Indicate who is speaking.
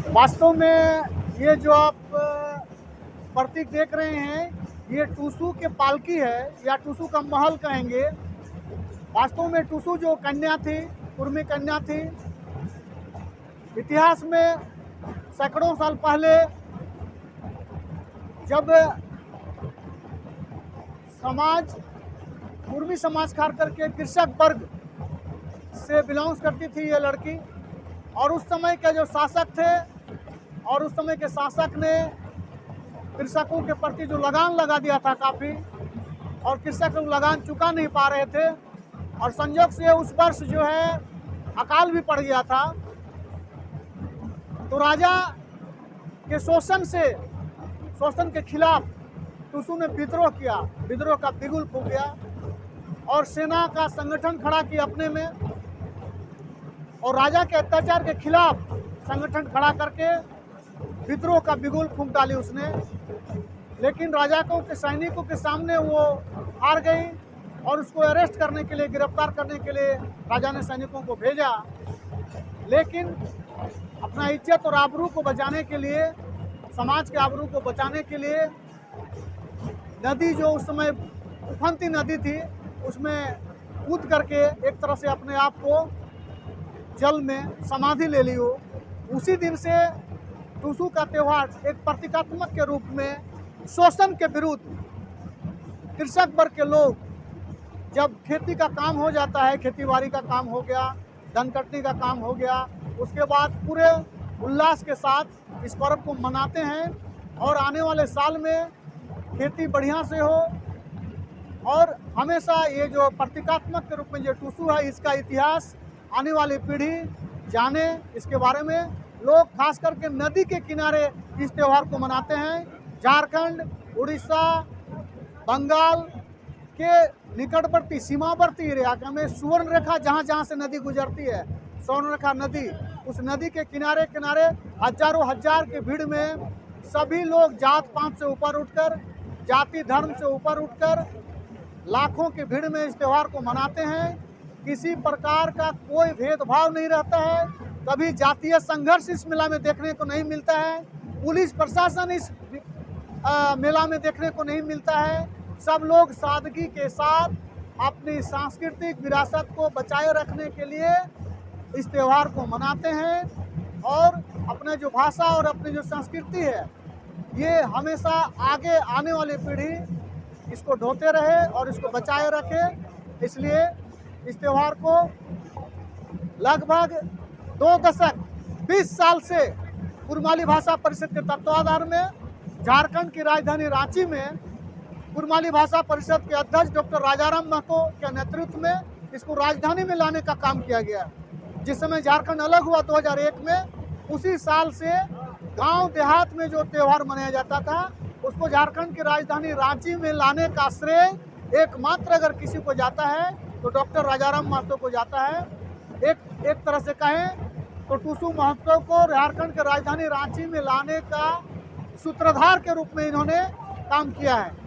Speaker 1: वास्तव में ये जो आप प्रतीक देख रहे हैं, ये टूसू के पालकी है या टूसू का महल कहेंगे। वास्तव में टूसू जो कन्या थी, उर्मी कन्या थी, इतिहास में सैकड़ों साल पहले जब समाज, उर्मी समाज खास करके कृषक वर्ग से बिलोंग्स करती थी ये लड़की, और उस समय के जो शासक थे और उस समय के शासक ने कृषकों के प्रति जो लगान लगा दिया था काफ़ी, और कृषक लोग लगान चुका नहीं पा रहे थे, और संयोग से उस वर्ष जो है अकाल भी पड़ गया था। तो राजा के शोषण के खिलाफ टूसू ने विद्रोह किया, विद्रोह का बिगुल फूंक गया और सेना का संगठन खड़ा किया अपने में, और राजा के अत्याचार के खिलाफ संगठन खड़ा करके विद्रोह का बिगुल फूंक डाली उसने। लेकिन राजा के सैनिकों के सामने वो हार गई और उसको अरेस्ट करने के लिए, गिरफ्तार करने के लिए राजा ने सैनिकों को भेजा। लेकिन अपना इज्जत और आबरू को बचाने के लिए, समाज के आबरू को बचाने के लिए, नदी जो उस समय उफनती नदी थी उसमें कूद करके एक तरह से अपने आप को जल में समाधि ले ली हो। उसी दिन से टूसू का त्यौहार एक प्रतीकात्मक के रूप में शोषण के विरुद्ध, कृषक वर्ग के लोग जब खेती का काम हो जाता है, खेती बाड़ी का काम हो गया, धन कटनी का काम हो गया, उसके बाद पूरे उल्लास के साथ इस पर्व को मनाते हैं और आने वाले साल में खेती बढ़िया से हो। और हमेशा ये जो प्रतीकात्मक के रूप में जो टूसू है, इसका इतिहास आने वाली पीढ़ी जाने, इसके बारे में लोग खास करके नदी के किनारे इस त्यौहार को मनाते हैं। झारखंड, उड़ीसा, बंगाल के निकटवर्ती सीमावर्ती इलाका में सुवर्ण रेखा जहाँ जहाँ से नदी गुजरती है, स्वर्ण रेखा नदी, उस नदी के किनारे किनारे हजारों हजार की भीड़ में सभी लोग जात पात से ऊपर उठकर, जाति धर्म से ऊपर उठकर लाखों की भीड़ में इस त्यौहार को मनाते हैं। किसी प्रकार का कोई भेदभाव नहीं रहता है, कभी जातीय संघर्ष इस मेला में देखने को नहीं मिलता है, पुलिस प्रशासन इस मेला में देखने को नहीं मिलता है। सब लोग सादगी के साथ अपनी सांस्कृतिक विरासत को बचाए रखने के लिए इस त्यौहार को मनाते हैं, और अपने जो भाषा और अपनी जो संस्कृति है, ये हमेशा आगे आने वाली पीढ़ी इसको ढोते रहे और इसको बचाए रखे। इसलिए इस त्यौहार को लगभग 2 दशक 20 साल से कुरमाली भाषा परिषद के तत्वाधान में झारखंड की राजधानी रांची में कुरमाली भाषा परिषद के अध्यक्ष डॉक्टर राजाराम महतो के नेतृत्व में इसको राजधानी में लाने का काम किया गया। जिस समय झारखंड अलग हुआ 2001 में, उसी साल से गांव देहात में जो त्यौहार मनाया जाता था उसको झारखंड की राजधानी रांची में लाने का श्रेय एकमात्र अगर किसी को जाता है तो डॉक्टर राजाराम महतो को जाता है। एक तरह से कहें तो टूसू महोत्सव को झारखंड के राजधानी रांची में लाने का सूत्रधार के रूप में इन्होंने काम किया है।